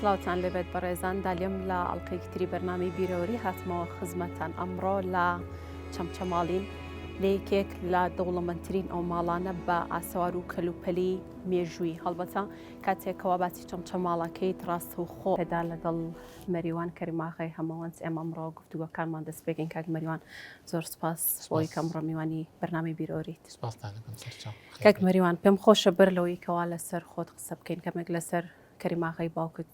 سلاوتان لەبێت بەڕێزان دالێم لە ئەڵلقەیەکتری بەرنامی بیرەوەری هاتمەوە خزمەتان ئەمڕۆ لە چەمچەماڵین لە یەکێک لە دەوڵەمەندترین ئەو ماڵانە بە ئاسەوار و کەلوپەلی مێژووی هەڵبەتە کاتێکەوە باسی چەمچەماڵەکەیت ڕاست و خۆ پێدا لەگەڵ مەریوان کەریماغی هەمەوەنس ئێمە ئەمڕۆ گفتوگۆکانمان دەست پێکەین کاک مەریوان زۆر سپاس بۆی کە ئەمڕۆ میوانی بەرنامی بیرۆریت. کاک مەریوان پێم خۆشە بەر لەوەیکەوە لەسەر خۆت قسە بکەین کەمێک لەسەر کەریماغی باوکت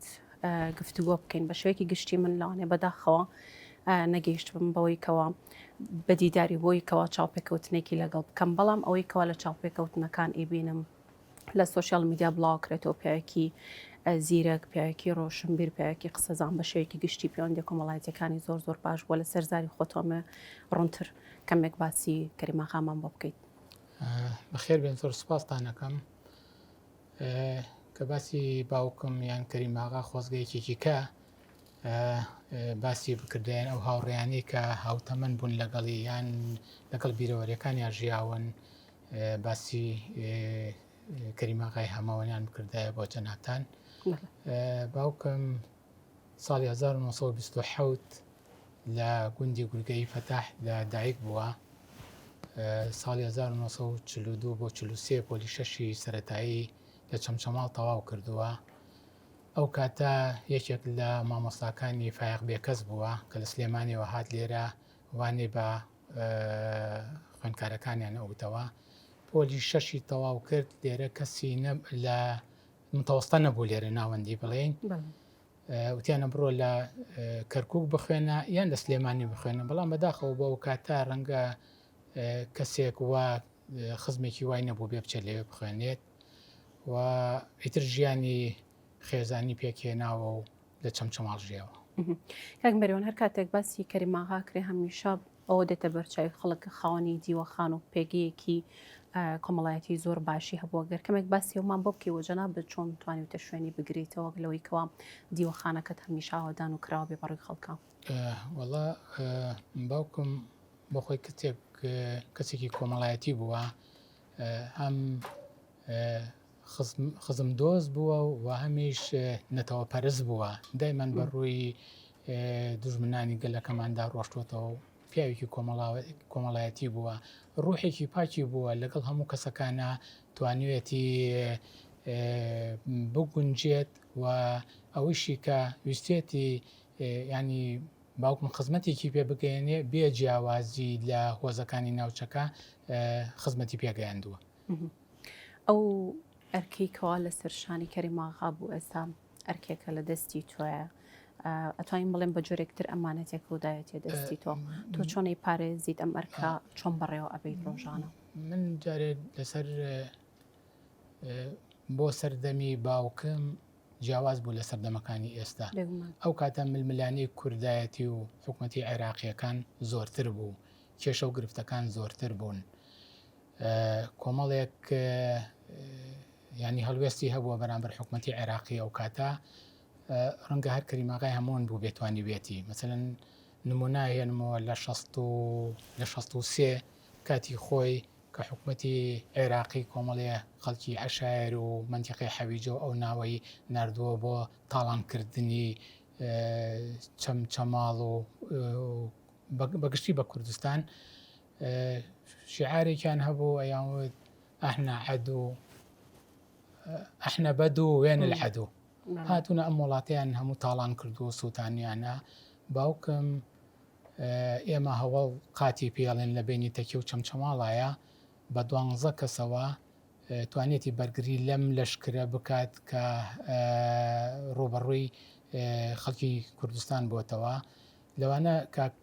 گفتوگۆ بکەین بە شوەیەکی گشتی من لەوانێ بەداخەوە نەگەیشت بم بەوەی کەوە بەدیداری بۆی کەوا چاوپێکەوتنێکی لەگەڵ بکەم بەڵام ئەوەی کەوا لە چاوپێکەوتنەکان ئیبینم لە سوۆشیال میدیا بڵاوکرێتەوە پیاوێکی زیرەک پیاوێکی ڕۆشنبیر پیاوێکی قسەزان بە شوەیەکی گشتی پەیوەندی کۆمەڵایەتیەکانی زۆر زۆر باش بووە لە سەرزاری خۆتۆمە ڕوونتر کەمێک باسی کەریماغامان بۆ بکەیت. بەخێر بێن زۆر سوپاستان دەکەم کە باسی باوکم یان کەریماغا خۆزگەیەکێکی کە باسی بکردێن ئەو هاوڕێیانی کە هاوتەمەن بوون لەگەڵی یان لەگەڵ بیرەوەریەکانیان ژیاون باسی کەریماغای هەمەوەنیان بکردایە بۆ جەنابتان. باوکم ساڵی 1927 لە گوندی گورگەی فەتاح لە دایک بووە. ساڵی 1942 بۆ 43 پۆلی شەشی سەرەتایی لە چەمچەماڵ تەواو کردووە. ئەو کاتە یەکێک لە مامۆستاکانی فایق بێکەس بووە کە لە سلێمانیەوە هات لێرە وانێ بە خوێندکارەکانیان ئەوتەوە. پۆلی شەشی تەواو کرد لێرە کەسی لە متەوەستە نەبوو لێرە ناوەندی بڵێن وتیانە بڕۆ لە کەرکووک بخوێنە یان لە سلێمانی بخوێنە، بەڵام بەداخەوە بۆ کاتە ڕەنگە کەسێک وە خزمێکی وای نەبوو بێ بچێت لێوێ بخوێنێت و ئیتر ژیانی خێزانی پێکهێناوە و لە چەمچەماڵ ژیاوە. کاک مەریوان هەر کاتێک باسی کەریماغا کرێ هەمیشە ئەوە دێتە بەرچاوی خەڵک خاوەنی دیوەخان و پێگەیەکی کۆمەڵایەتی زۆر باشی هەبووە گەر کەمێک باسی ئەومان بۆ بکەی وەجەنا بە چۆن توانیتە شوێنی بگریتەوە لەوەی کەوا دیوەخانەکەت هەمیشە ئاوادان و کراوە بێ بەڕووی خەڵکە. وەڵا باوکم بۆ خۆی کەسێکی کۆمەڵایەتی بووە، هەم خزم دۆست بووە و هەمیش نەتەوە پەرست بووە، دایمان بەڕووی دوژمنانی گەلەکەماندا ڕۆشتوتەوە و پیاوێکی کۆمەڵایەتی بووە، ڕوحێکی پاکی بووە لەگەڵ هەموو کەسەکانە توانوێتی بگونجێت و ئەوشی کە ویستێتی ینی باوکم خزمەتێکی پێ بگەێنێ بێ جیاوازی لە هۆزەکانی ناوچەکە خزمەتی پێگەیاندووە. ئەو ئەرکەی کەوا لەسەر شانی کەریماغا بوو ئێستا ئەرکێکە لە دەستی تۆیە، ئەتوانین بڵێن بە جۆرێکتر ئەمانەتێک و دایەتێ دەستی تۆ چۆنەی پارێزیت ئەم ئەرکە چۆن بەڕێوە ئەبەیت ڕۆژانە؟ من جارێ لەسەر بۆ سەردەمی باوکم جیاواز بوو لە سەردەمەکانی ئێستا. ئەو کاتە ململانەی کوردایەتی و حکوومەتی عێراقیەکان زۆرتر بوو، کێشە و گرفتەکان زۆرتر بوون، کۆمەڵێک ینی هەڵوێستی هەبووە بەرامبەر حکوومەتی عێراقی ئەو کاتە ڕەنگە هەر کەریماغای هەموون بوو بێتوانی بێتی. مەسەلەن نمونایەنمەوە لە 63 کاتی خۆی کە حکوومەتی عێراقی کۆمەڵێ خەڵکی عەشایر و مەنتیقی حەویجە و ئەو ناوەی نردووە بۆ تاڵانکردنی چەمچەماڵ و بەگشتی بە کوردستان، شیعارێکیان هەبوو ئەیانوت ئەحنا عەدو ئەحنا بەدو وێن العەدو، هاتوونە ئەم وڵاتیان هەموو تاڵان کردو و سووتانیانە. باوکم ئێمە هەوڵ قاتی پێڵێن لە بینی تەکیە و چەمچەماڵایە بە 12 کەسەوە توانێتی بەرگری لەم لەشکرە بکات کە ڕوبەڕووی خەڵکی کوردستان بۆتەوە. لەوانە کاک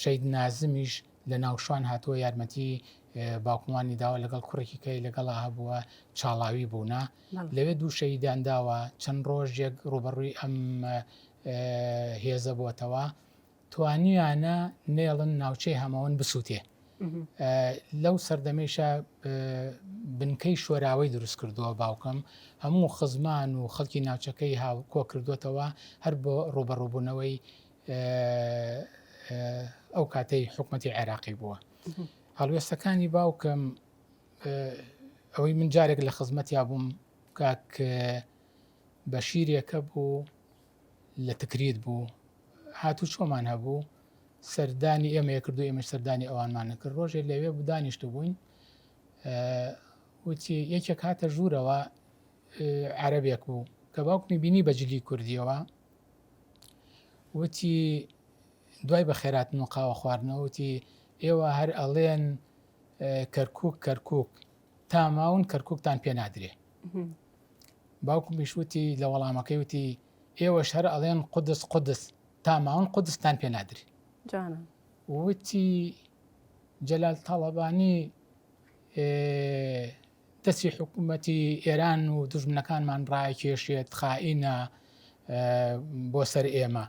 شەید نازمیش لە ناوشوان هاتووە یارمەتی باوکمانی داوە لەگەڵ کوڕێکی کەی لەگەڵا هەبووە چاڵاوی بوونا، لەوێ دوو شەیدان داوە چەند ڕۆژێک ڕوبەڕووی ئەم هێزە بۆتەوە، توانیانە نێڵن ناوچەی هەمەوەن بسووتێ. لەو سەردەمەیشە بنکەی شۆراوەی دروست کردووە باوکم، هەموو خزمان و خەڵکی ناوچەکەی هاو کۆ کردوێتەوە هەر بۆ ڕوبەڕووبوونەوەی ئەو کاتەی حکوومەتی عێراقی بووە. هەڵوێستەکانی باوکم ئەوەی من جارێک لە خزمەتیا بووم کاک بە شیرێکە بوو لە تکریت بوو هاتوو چۆمان هەبوو سەردانی ئێمە کردو ئێمە سەردانی ئەوانمانە کرد ڕۆژێ لەوێ بوو دانیشتە بووین وتی یەکێک هاتە ژوورەوە عەرەبێک بوو کە باوکمی بینی بەجلی کوردیەوە وتی دوای بە خێراتن و قاوە خواردنەوە وتی ئێوە هەر ئەڵێن کەرکووک تا ماون کەرکووکتان پێ نادرێ باوکم بیشوتی لە وەڵامەکەی وتی ئێوەش هەر ئەڵێن قودس تا ماون قودستان پێ نادرێ وتی جەلال تاڵەبانی دەستی حکوومەتی ئێران و دوژمنەکانمان ڕایکێشێت خائینە بۆ سەر ئێمە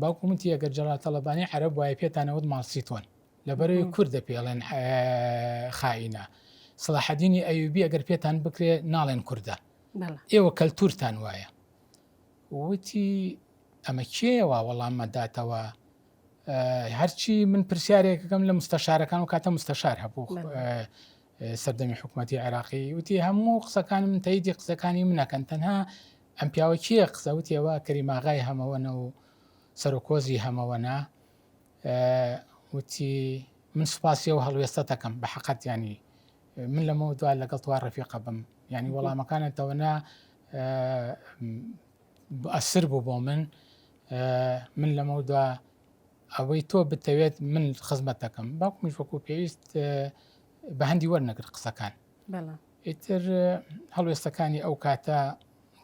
باوکومتی ئەگەر جەلال تاڵەبانی عەرەب وایە پێتانەوت ماڵسیتۆن لەبەرەوەی کوردە پێڵێن خائینە سەلاحەدینی ئەیوبی ئەگەر پێتان بکرێ ناڵێن کوردە ئێوە کەلتورتان وایە وتی ئەمە کێوە وەڵاممەداتەوە هەرچی من پرسیارێکەکەم لە مستەشارەکان و کاتە مستەشار هەبوو سەردەمی حکوومەتی عێراقی وتی هەموو قسەکانی من تەیدی قسەکانی منەکەن تەنها ئەم پیاوە کێ قسەوتیەوە کەریماغای هەمەوەنە و سەرۆکۆزی هەمەوەنا وتی من سوپاسیە و هەڵوێستە دەکەم بە حەقەت ینی من لەمەوە دوای لەگەڵ توا ڕەفیقە بم ینی وەڵامەکانێتەوەنا ئەسر بوو بۆ من لەمەوە دوا ئەوەی تۆ بتەوێت من خزمەت دەکەم باوکمیش وەکو پێویست بە هەندی وەرنەگرت قسەکان ئیتر هەڵوێستەکانی ئەو کاتە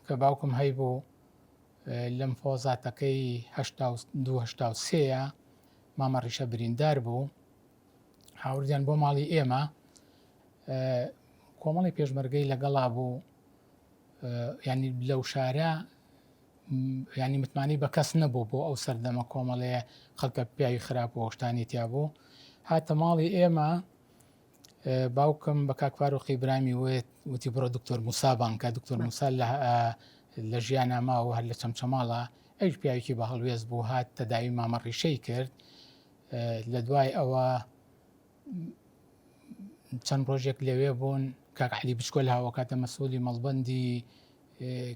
کە باوکم هەی بوو لەم فۆزاتەکەی 1970 مامە ڕیشە بریندار بوو هاوردیان بۆ ماڵی ئێمە کۆمەڵی پێشمەرگەی لەگەڵا بوو ینی لەو شارە ینی متمانی بە کەس نەبوو بۆ ئەو سەردەمە کۆمەڵەیە خەڵکە پیاوی خراپ و هۆشتانی تیا بوو هاتە ماڵی ئێمە باوکم بە کاکفاروقی برامی وتی بڕۆ دکتۆر موسابان کە دکتۆر موسا لە ژیانە ماوە هەر لە چەمچەماڵە ئەوش پیاوێکی بە هەڵوێست بوو هات تەداوی مامە ڕیشەی کرد لە دوای ئەوە چەند ڕۆژێک لەوێ بوون کاک عەلی بچکۆل هاوە کاتە مەسئولی مەڵبەندی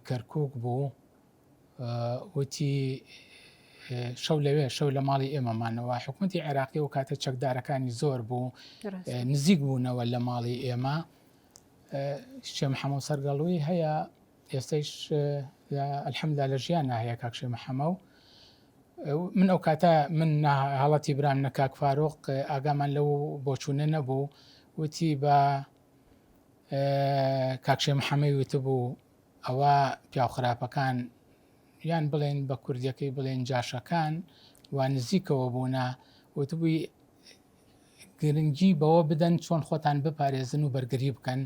کەرکووک بوو وتی شەو لەوێ شەو لە ماڵی ئێمەمانەوە حکوومەتی عێراقی و کاتە چەکدارەکانی زۆر بوو نزیک بوونەوە لە ماڵی ئێمە شێ محەمەد سەرگەڵووی هەیە ئێستش ئەلحەمدوللا لە ژیانە هەیە کاک شێ محەمەد من ئەو کاتە من هەڵەتی برام نە کاک فاروق ئاگامان لەو بۆچوونە نەبوو وتی بە کاک شێ محەمەد وتبوو ئەوە پیاو خراپەکان یان بڵێن بە کوردیەکەی بڵێن جاشەکان وا نزیکەوە بوونە وتبووی گرنگی بەوە بدەن چۆن خۆتان بپارێزن و بەرگری بکەن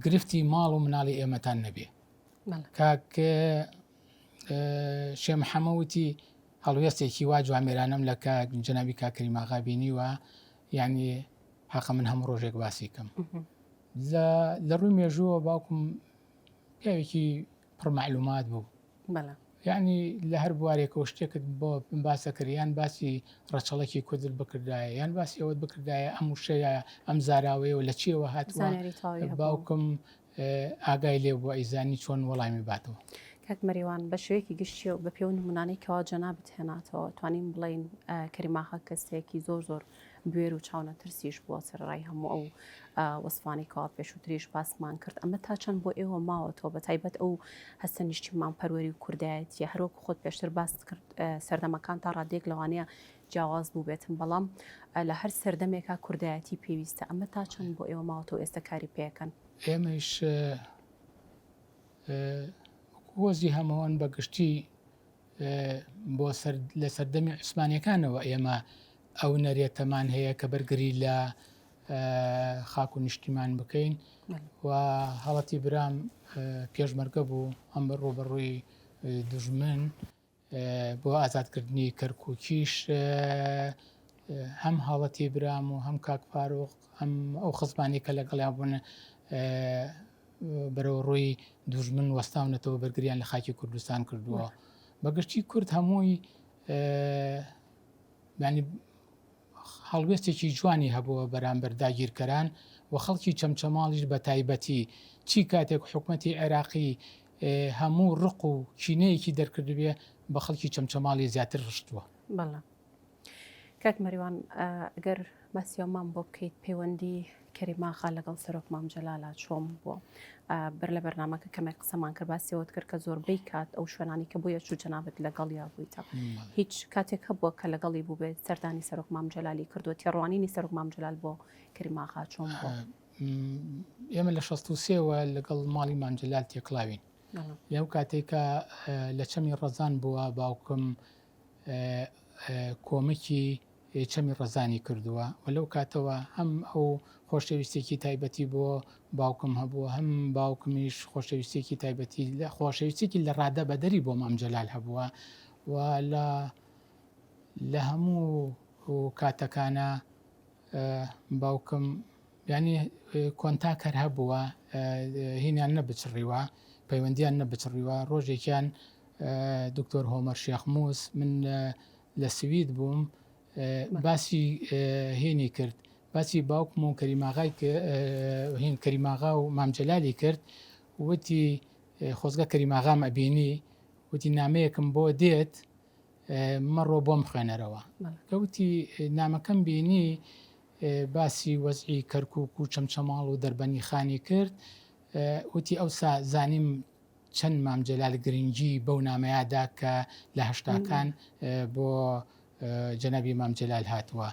گرفتی ماڵ و مناڵی ئێمەتان نەبێ کاک شێ محەمەد وتی هەڵوێستێکی وا جوامێرانەم لە جەنابی کاکەریماغا بینیوە یعنی حەقە من هەموو ڕۆژێک باسی کەم لە ڕووی مێژووە باوکم پیاوێکی پڕمەعلومات بوو یعنی لە هەر بوارێکەوە شتێکت بۆ باسە کردیان باسی ڕەچەڵێکی کوردت بکردایە یان باسی ئەوەت بکردایە ئەم وشەیە ئەم زاراوەیەوە لە چیەوە هاتووە باوکم ئاگای لێ بووە ئیزانی چۆن وەڵامی باتەوە کاک مەریوان بە شوەیەکی گشتی و بە پێو نمونانەی کەوا جەنابەت هێناتەوە توانین بڵێن کەریماغا کەسێکی زۆر بوێر و چاونە ترسیش بووە سەرڕای هەموو ئەو وەسفانی کەوا پێشووتریش باسمان کرد ئەمە تا چەند بۆ ئێوە ماوەتەوە بە تایبەت ئەو هەستە نیشتیمان پەروەری و کوردایەتی هەروەکو خۆت پێشتر باس کرد سەردەمەکان تا ڕادێک لەوانەیە جیاواز بوو بێتن بەڵام لە هەر سەردەمێکا کوردایەتی پێویستە ئەمە تا چەند بۆ ئێوە ماوەتەوە ئێستا کاری پێەکەن ئێمەش وەزی هەمەوەن بەگشتی بۆ لە سەردەمی عوسمانیەکانەوە ئێمە ئەو نەرێتەمان هەیە کە بەرگری لە خاک و نیشتیمان بکەین و هەڵەتی برام پێشمەرگە بوو ئەم ڕۆبەڕووی دوژمن بۆ ئازادکردنی کەرکووکیش هەم هەڵەتی برام و هەم کاک فاروق هەم ئەو خزمانی کە لەگەڵیان بوون بەرەو ڕۆی دوژمن وەستاونەتەوە بەرگریان لە خاکی کوردستان کردووە بەگشتی کورد هەمووی ینی هەڵوێستێکی جوانی هەبووە بەرامبەر داگیرکەران و خەڵکی چەمچەماڵیش بە تایبەتی چی کاتێک حکوومەتی عێراقی هەموو ڕق و کینەیەکی دەرکردبێ بە خەڵکی چەمچەماڵی زیاتر ڕشتووە. بەڵێ کاک مەریوان ئەگەر مەسیۆمان بۆ بکەیت پەیوەندی کەریماخا لەگەڵ سەرۆک مام جەلالە چۆن بووە بەر لە بەرنامەکە کەمێک قسەمان کرد باسیەوەت کرد کە زۆربەی کات ئەو شوێنانی کە بۆیە چوو جەنابەت لەگەڵ یا بوویتە هیچ کاتێک هەبووە کە لەگەڵی بوو بێت سەردانی سەرۆک مام جەلالی کردووە تێڕوانینی سەرۆک مام جەلال بۆ کەریماخا چۆن بووە؟ ئێمە لە 63ەوە لەگەڵ ماڵی مام جەلال تێکڵاوین لەو کاتێکە لە چەمی ڕەزان بووە باوکم کۆمەکی چەمی ڕەزانی کردووە و لەو کاتەوە هەم ئەو خۆشەویستێکی تایبەتی بۆ باوکم هەبووە هەم باوکمیش خۆشەویستێکی تایبەتی لە خۆشەویستێکی لە ڕادە بەدەری بۆ مام جەلال هەبووە و لە هەموو کاتەکانە باوکم ینی کۆنتاکەر هەبووە هینیان نەبچڕیوە پەیوەندیان نەبچڕیوە ڕۆژێکیان دکتۆر هۆمەر شێخموس من لە سوید بووم باسی هێنی کرد باسی باوکم و هین کەریماغا و مام جەلالی کرد وتی خۆزگە کەریماغام ئەبینی وتی نامەیەکم بۆ دێت مەڕۆ بۆم خوێنەرەوە کەوتی نامەکەم بینی باسی وەزعی کەرکووک و چەمچەماڵ و دەربەنی خانی کرد وتی ئەوسا زانیم چەند مام جەلال گرنگی بەو نامەیەدا کە لە هەشتاکان بۆ جەنابی مام جەلال هاتووە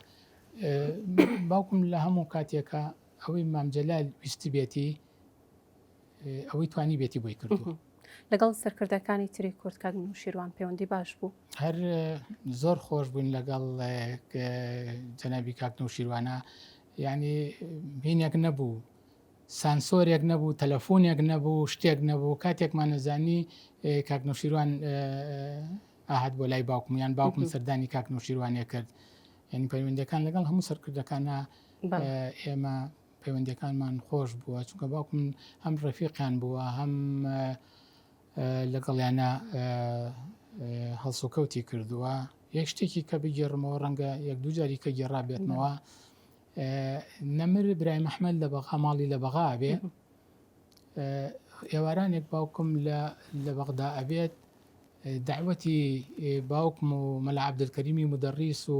باوکم لە هەموو کاتێکە ئەوەی مام جەلال ویستی بێتی ئەوەی توانی بێتی بۆی کردووە. لەگەڵ سەرکردەکانی تری کورد کاک نوشیروان پەیوەندی باش بوو هەر زۆر خۆش بوون لەگەڵ جەنابی کاک نوشیروانە یعنی هینێک نەبوو سانسۆرێک نەبوو تەلەفۆنێک نەبوو شتێک نەبوو کاتێکمان نەزانی کاک نوشیروان ئاهات بۆ لای باوکمیان باوکم سەردانی کاک نوشیروانێ کرد ینی پەیوەندەکان لەگەڵ هەموو سەرکردەکانە ئێمە پەیوەندەکانمان خۆش بووە چونکە باوکم هەم ڕەفیقیان بووە هەم لەگەڵیانە هەڵسوکەوتی کردووە یەک شتێکی کە بگێڕمەوە ڕەنگە یەک دوو جاری کە گێڕا بێتمەوە نەمر برای مححمد لە بەغا ماڵی لە بەغا ئەبێ ئێوارانێک باوکم لە بەغدا ئەبێت دعوەتی باوکم و مەلا عەبدولکەریمی مدەڕیس و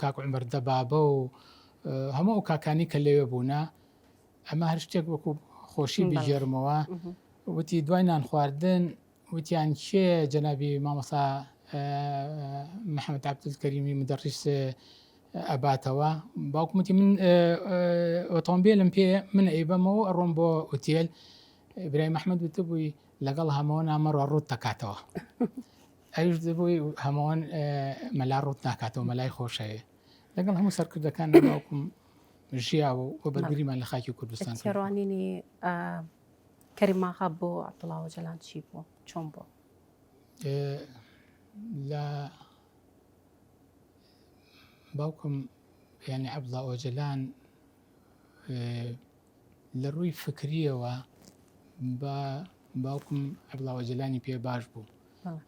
کاک عومەر دەبابە و هەموو ئەو کاکانی کە لەوێ بوونە ئەمە هەر شتێک وەکو خۆشی بگێڕمەوە وتی دوای نان خواردن وتیان کێ جەنابی مامۆستا محەممەد عەبدولکەریمی مدەڕیس ئەباتەوە باوکم وتی من ئۆتۆمبیلم پێ من ئەیبەمەوە ئەڕۆم بۆ ئوتێل برای مححمد وتە بووی لەگەڵ هەمەوە نامەڕۆ ڕوت دەکاتەوە ئەوش دەبووی هەمەوەن مەلا ڕوت ناکاتەوە مەلای خۆشەیە لەگەڵ هەموو سەرکردەکان باوکم ژیاوە و بەرگریمان لە خاکی کوردستان تێڕوانینی کەریماخا بۆ عەبدوڵڵا ئۆجەلان چی بوو چۆن بوو؟ لە باوکم یعنی عەبدوڵڵا ئۆجەلان لە ڕووی فکریەوە بە باوکم عەبدوڵڵا ئۆجەلانی پێ باش بوو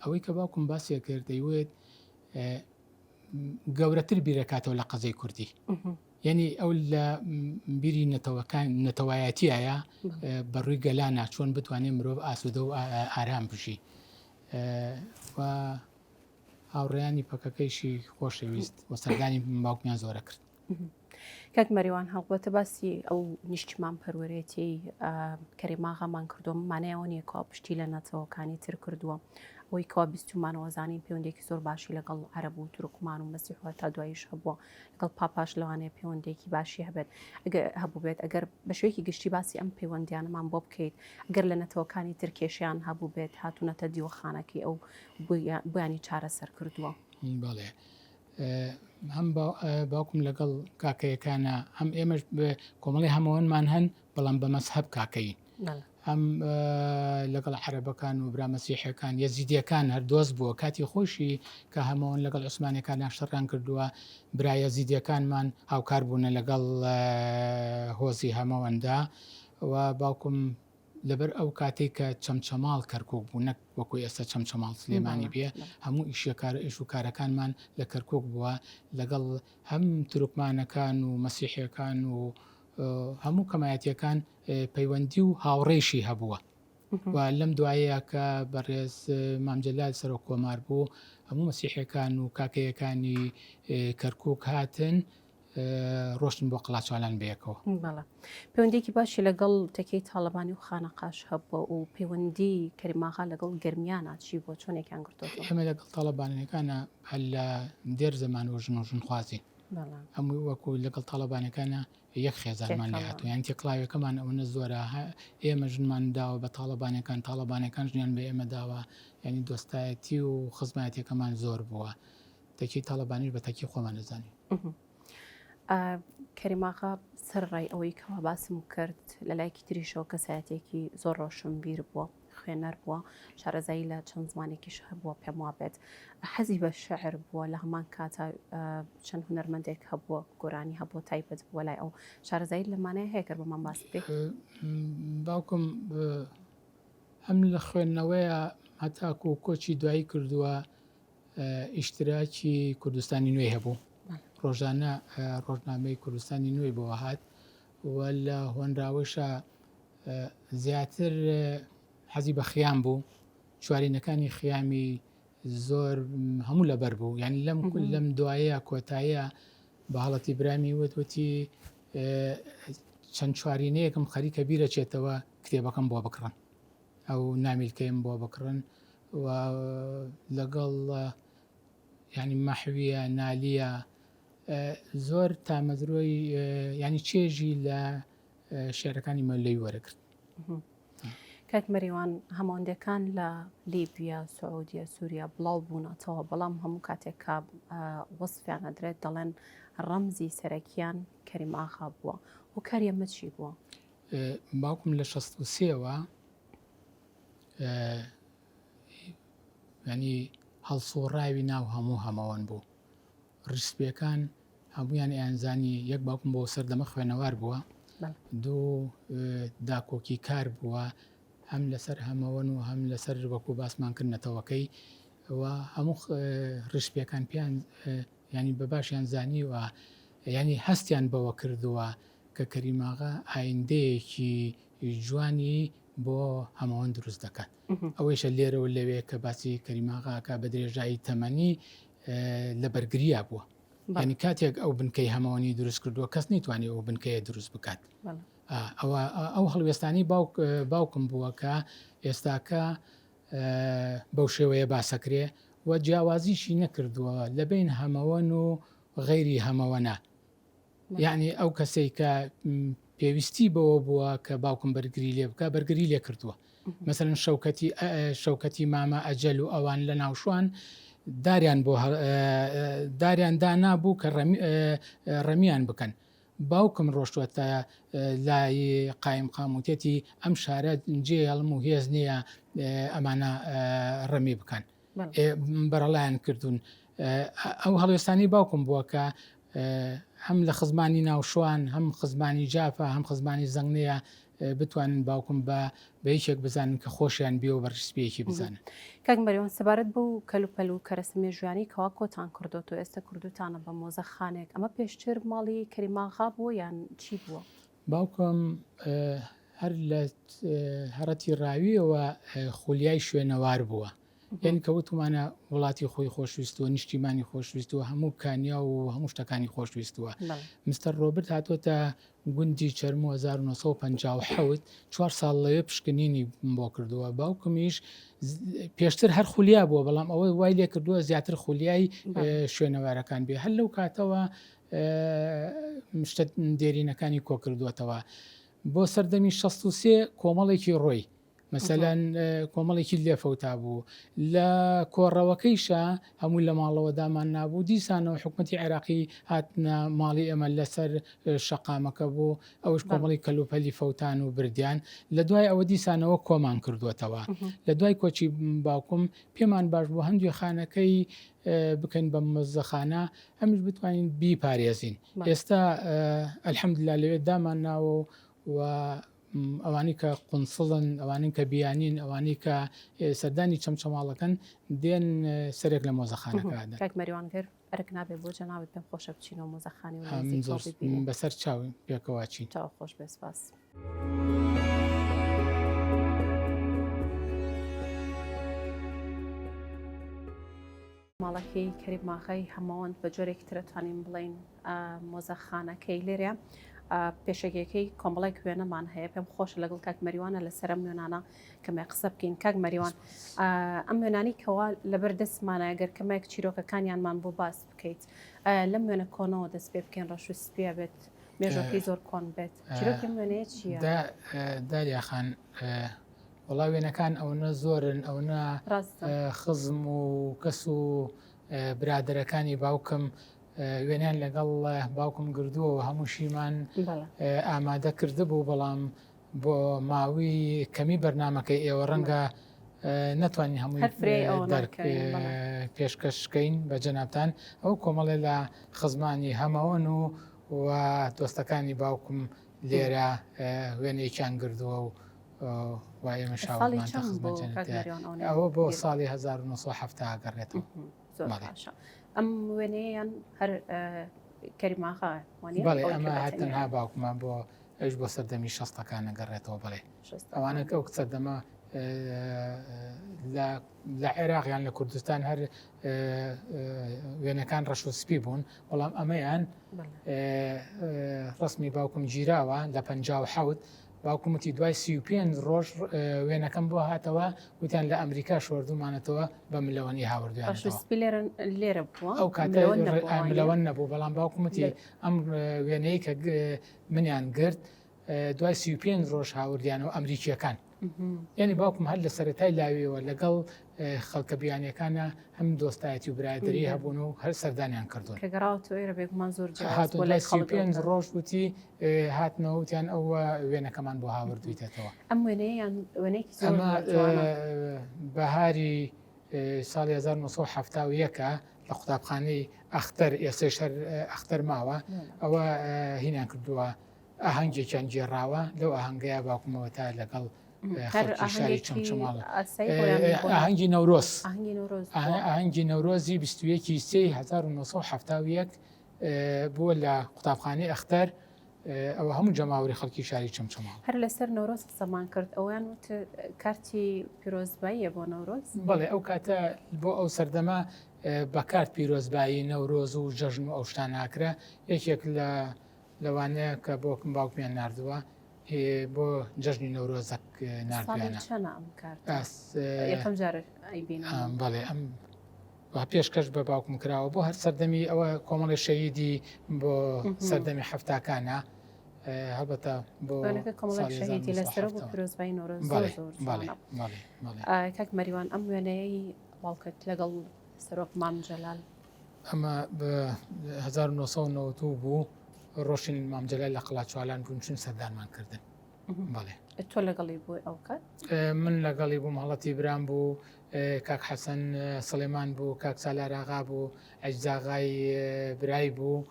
ئەوەی کە باوکم باسیە کرد دەیوێت گەورەتر بیرەکاتەوە لە قەزەی کوردی یعنی ئەو لە بیری نەتەوایەتیایە بەڕووی گەلانە چۆن بتوانێت مرۆڤ ئاسوودە و ئارام بژی و هاوڕێیانی پەکەکەیشی خۆشەویست و سەردانی باوکمیان زۆرە کرد. کاک مەریوان هەڵبەتە باسی ئەو نیشتمان پەروەرێتی کەریماغامان کردووە مانایەوە نیە کۆ پشتی لە نەتەوەکانی تر کردووە ئەوەی کەوا بیستمانەوە زانین پەیوەندێکی زۆر باشی لەگەڵ عەرەب و تورکمان و مەسیحوە تا دواییش هەبووە لەگەڵ پاپاش لەوانەیە پەیوەندێکی باشی هەبێت هەبوو بێت ئەگەر بە شوەیەکی گشتی باسی ئەم پەیوەندیانەمان بۆ بکەیت ئەگەر لە نەتەوەکانی تر کێشیان هەبوو بێت هاتوونەتە دیوەخانەکەی ئەو بۆیانی چارەسەر کردووە. بەڵێ هەم باوکم لەگەڵ کاکەیەکانە هەم ئێمەش کۆمەڵی هەمەوەنمان هەن بەڵام بە مەزهەب کاکەین هەم لەگەڵ عەرەبەکان و برا مەسیحیەکان یەزیدیەکان هەر دۆست بووە کاتی خۆشی کە هەمەوەن لەگەڵ عوسمانیەکان شەڕان کردووە برا یەزیدیەکانمان هاوکار بوونە لەگەڵ هۆزی هەمەوەندا و باوکم لەبەر ئەو کاتێک کە چەمچەماڵ کەرکووک بوو نەک وەکو ئێستا چەمچەماڵ سلێمانی بێ هەموو ئیش و کارەکانمان لە کەرکووک بووە لەگەڵ هەم تورکمانەکان و مەسیحیەکان و هەموو کەمایەتیەکان پەیوەندی و هاوڕێیشی هەبووە و لەم دوایەیە کە بەڕێز مامجەلال سەرۆک کۆمار بوو هەموو مەسیحیەکان و کاکەیەکانی کەرکووک هاتن ڕۆشتن بۆ قەڵاچالان بەیەکەوە. بەڵە پەیوەندێکی باشی لەگەڵ تەکەی تاالبانی و خانەقاش هەبووە و پەیوەندی کەریماغا لەگەڵ گرمیانە چی بۆ چۆنێکیان گرتوەوە؟ ئێمە لەگەڵ تاالبانەکانە هەل لە دێر زەمانەوە ژن و ژنخوازی هەمووی وەکو لەگەڵ تاالبانەکانە یەک خێزانمان لێ هاتوو یان تێکڵاوەکەمان ئەوەنە زۆرە ئێمە ژنمان داوە بە تاالبانەکان تاالبانەکان ژنیان بە ئێمە داوە ینی دۆستایەتی و خزمەتەکەمان زۆر بووە تەکی تاالبانیش بە تەکی خۆمان نەزانی. کەریماغا سەرڕای ئەوەی کەوا باسم کرد لە لایەکی تریشەوە کەسایەتێکی زۆر ڕۆشنبیر بووە خوێنەر بووە شارەزایی لە چەند زمانێکیش هەبووە پێم وابێت حەزی بە شەعر بووە لە هەمان کاتە چەند هونەرمەندێک هەبووە گۆرانی هەبووە تایبەت بووە لای ئەو شارەزایی لەمانەیە هەیە کرد بەمان باس بێ باوکم هەم لە خوێندنەوەیە هەتاکو و کۆچی دوایی کردووە ئیشتراکی کوردستانی نوێی هەبوو ڕۆژانە ڕۆژنامەی کوردستانی نوێی بۆ هات و لە هۆنراوەشە زیاتر حەزی بە خیام بوو چوارینەکانی خیامی زۆر هەموو لەبەر بوو یعنی لەم دوایەیە کۆتاییە بە هەڵەتی برامی وتوتی چەند چوارینەیەکم خەریکە بیرە چێتەوە کتێبەکەم بۆ بکڕن ئەو نامیلکەیم بۆ بکڕن و لەگەڵ ینی مەحویە نالیە زۆر تامەزرۆی ینی چێژی لە شێعرەکانی مەلەی وەرەگرت. کاک مەریوان هەماوەندەکان لە لیبیا سعودیە سووریا بڵاو بوونەتەوە بەڵام هەموو کاتێک کە وەسفیان ئەدرێت دەڵێن ڕەمزی سەرەکیان کەریماغا بووە و کاریەمە چی بووە؟ باوکم لە 63ەوە ینی هەڵسۆڕاوی ناو هەموو هەمەوەن بوو ڕیسپیەکان هەمویان ئەیانزانی یەک باوکم بۆ سەردەمە خوێنەوار بووە دوو داکۆکی کار بووە هەم لەسەر هەمەوەن و هەم لەسەر وەکو باسمان کردنەتەوەکەی و هەموو ڕیسپیەکان پیان ینی بە باشیان زانی و ینی هەستیان بەوە کردووە کە کەریماغا ئایندەیەکی جوانی بۆ هەمەوەن دروست دەکات ئەوەیشە لێرەوە لەوێ کە باسی کەریماغاکە بە درێژایی تەمەنی لە بەرگریە بووە ینی کاتێک ئەو بنکەی هەمەوەنی دروست کردووە کەس نیتوانێت ئەو بنکەیە دروست بکات ئەو هەڵوێستانی باوکم بووە کە ئێستاکە بەو شێوەیە باسەکرێ و جیاوازیشی نەکردووە لە بین هەمەوەن و غەیری هەمەوەنە یعنی ئەو کەسەی کە پێویستی بەوە بووە کە باوکم بەرگری لێ بکە بەرگری لێ کردووە مەسەرەن شەوکەتی مامە ئەجەل و ئەوان لە ناوشوان داریان دانابوو کە ڕەمیان بکەن باوکم ڕۆشتوەتە لای قایم قاموتێتی ئەم شارە جێ هەڵم و هێز نییە ئەمانە ڕەمی بکەن بەرەڵایان کردوون ئەو هەڵوێستانی باوکم بووە کە هەم لە خزمانی ناوشوان هەم خزمانی جافە هەم خزمانی زەنگنەیە بتوانن باوکم بە هیچێک بزانن کە خۆشیان بێ و بەڕسپەیەکی بزانن. کاک مەریوان سەبارەت بەو کەلوپەل و کەرەسمێ ژوانی کەوا کۆتان کردوت و ئێستا کردوتانە بە مۆزەخانێک ئەمە پێشتر ماڵی کەریماغا بووە یان چی بووە؟ باوکم هەر لە هەڕەتی ڕاویەوە خولیای شوێنەوار بووە یعنی کەوتمانە وڵاتی خۆی خۆشویستوە نیشتیمانی خۆشویستوە هەموو کانیا و هەموو شتەکانی خۆشویستووە مستەر ڕۆبرت هاتوۆتە گوندی چەرم 1950 4 ساڵ لەوێ پشکنینی بۆ کردووە باوکمیش پێشتر هەر خولیا بووە بەڵام ئەوەی وای لێ کردووە زیاتر خولیای شوێنەوارەکان بێ هەر لەو کاتەوە شتە دێرینەکانی کۆ کردووەتەوە بۆ سەردەمی 63 کۆمەڵێکی ڕۆی مەسەلەن کۆمەڵێکی لێفەوتا بوو لە کۆڕەوەکەیشە هەموو لە ماڵەوە دامان نابوو دیسانەوە حکوومەتی عێراقی هاتنە ماڵی ئەمە لەسەر شەقامەکە بوو ئەوش کۆمەڵی کەلوپەلی فەوتان و بردیان لە دوای ئەوە دیسانەوە کۆمان کردووەتەوە لە دوای کۆچی باوکم پێمان باش بوو هەندوی خانەکەی بکەین بە مۆزەخانە ئەمیش بتوانین بیپارێزین ئێستا ئەلحەمدولیلا لەوێ دامان ناوە و ئەوانی کە قونسڵن ئەوانین کە بیانین ئەوانی کە سەردانی چەمچەماڵەکەن دێن سەرێک لە مۆزەخانەکەدا. کاک مەریوانگەر ئەرک نابێت بۆ جەنابەت پێم خۆشە بچینەوە مۆزەخانی و بەسەر چاوی پێکەوە چین چاو خۆش بێ سپاس. ماڵەکەی کەریماغی هەماوەند بە جۆرێکی ترەتوانین بڵین مۆزەخانەکەی لێرە پێشەگەکەی کۆمەڵی کوێنەمان هەیە پێم خۆش لەگەڵ کاک مەریوانە لەسەر نوێنانە کەمێ قسە بکەین کاک مەریوان ئەم نوێنانی کەوا لەبەر دەستمانە گەر کەمێک چیرۆکەکانیانمان بۆ باس بکەیت لەم وێنە کۆنەوە دەست پێ بکەین ڕەش و سپیە بێت مێژەکەی زۆر کۆن بێت چیرۆکی وێنەیە چییە؟ داریاخان وڵا وێنەکان ئەوە زۆرن ئەوە خزم و کەس و برادەرەکانی باوکم وێنیان لەگەڵ باوکم گردووە هەموو شیمان ئامادە کرده بوو بەڵام بۆ ماوەی کەمی بەرنمەکەی ئێوە ڕەنگە نەتوانین هەمووی پێشکەشکەین بە جەنابان ئەو کۆمەڵێ لە خزمانی هەمەوەن و دۆستەکانی باوکم لێرە وێنێکیان گردووە و وایە مەشاوەمان ئەوە بۆ ساڵی 1970 گەڕێتەوە. ئەم وێنەیەیان هەر کەریماغا بەڵێ ئەمە هەتەنها باوکمان بۆ ئەوش بۆ سەردەمی شەستەکانە گەڕێتەوە بڵێ ئەوانە ئەو سەردەمە لە عێراقیان لە کوردستان هەر وێنەکان ڕەش و سپی بوون بەڵام ئەمەیان ڕسمی باوکم گیراوە لە 57 باوکومەتی دوای 35 ڕۆژ وێنەکەم بۆ هاتەوە وتیان لە ئەمریکا شۆردومانەتەوە بە ملەوەنی هاوردویان لێرە بووە ئەو کاتە ملەوەن نەبوو بەڵام باوکومەتی ئەم وێنەیە کە منیان گرت دوای 35 ڕۆژ هاوردیانەوە ئەمریکیەکان یعنی باوکم هەر لە سەرەتای لاویەوە لەگەڵ خەڵکە بیانیەکانە هەم دۆستایەتی و برادری هەبوون و هەر سەردانیان کردوون کە 35 ڕۆژ وتی هاتنەوەوتیان ئەوە وێنەکەمان بۆ هاوردویتێتەوە ئەم وێنەیەکی ئەمە بەهاری ساڵی 1970 لە قوتابخانەی ئەختەر ئێسەی شەر ئەختەر ماوە ئەوە هینیان کردووە ئاهەنگێکیان گێڕاوە لەو ئاهەنگەیە باوکمەوە تا لەگەڵ خەڵکی چمچماڵ ئاهەنگی نەورۆز ئاهەنگی نەورۆزی 1970 بووە لە قوتابخانەی ئەختەر ئەوە هەموو جەماوری خەڵکی شاری چمچماڵ هەر لەسەر نەورۆز قسەمان کرد ئەویان کارتی پیرۆزباییە بۆ نەورۆز بەڵێ ئەو کاتە بۆ ئەو سەردەما بە کارت پیرۆزبایی نەورۆز و جەژن و ئەو شتان ناکرا یەکێک لەوانەیە کە بۆکم باوکمیان نردووە بۆ جەژنی نەورۆزەک بەڵێ ئەم پێشکەش بە باوکم کراوە بۆ هەر سەردەمی ئەوە کۆمەڵی شەیدی بۆ سەردەمی حەفتاکانە هەڵبەتە بۆ لەسەر بۆ پیرۆزبایی نەورۆز کاک مەریوان ئەم وێنەیەی باوکت لەگەڵ سەرۆک مام جەلال ئەمە بە 1992 بوو ڕۆشن مامجلال لە قەڵاچوالان بوون چون سەردانمان کردن بەڵێ تۆ لەگەڵی بووی ئەو کات من لەگەڵی بووم هەڵەتی برام بوو کاک حەسەن سلێمان بوو کاک سالاراغا بوو ئەجزاغای برای بوو